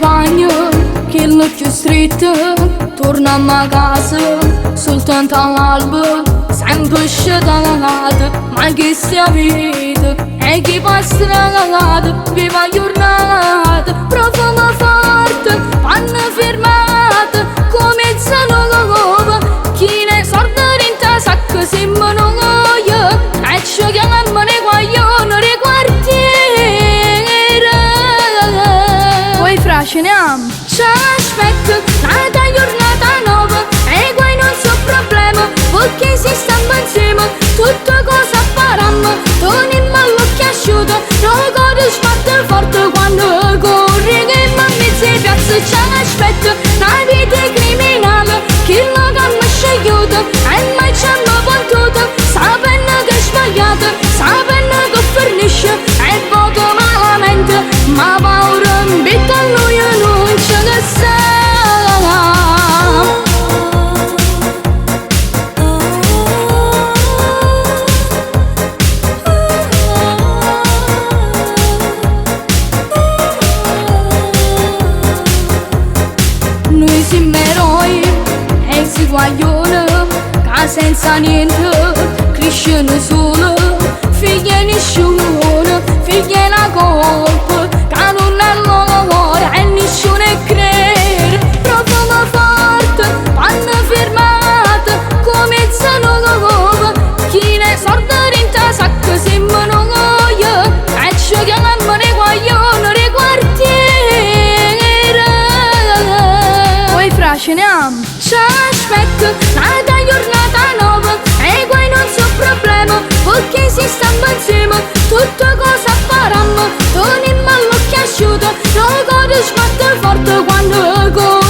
compagno, quello più stretto, torniamo a casa, soltanto all'alba, sempre scedato, ma che sia vita, e chi fa strada, viva giornata, profumo forte, panna firmata, come zanova, chi ne sorda rinta sacca siamo noi, e ci chiamiamo nei guaglioni dei quartieri. Poi fra sceniamo, ci aspetto, nata giornata nuova, e guai non so problema, perché si stiamo insieme, tutta cosa faranno, torniamo all'occhio asciutto, noi cori sbatte forte quando corri che mamma si piazza, ci aspetto, una vita criminale, chi lo che mi scegliuto, e mai ci hanno puntuto, sapendo che è sbagliato, sapendo che fornisce, e poco malamente, ma paura in vita a lui non ce ne sa. Noi siamo eroi e si guagliano, che senza niente crescono solo, figli e nessuno, figli e la colpa, che non è loro e nessuno è credere, profumo forte, panna firmata, come zanova, chi ne sorda rinta sacca siamo noi, e ci chiamiamo nei guaglioni dei quartieri. Poi fra sceniamo, ci aspetto, nata giornata nuova, e guai non so problema, perché si stiamo insieme, tutta cosa faranno, torniamo all'occhio asciutto, noi cori sbatte forte quando corri.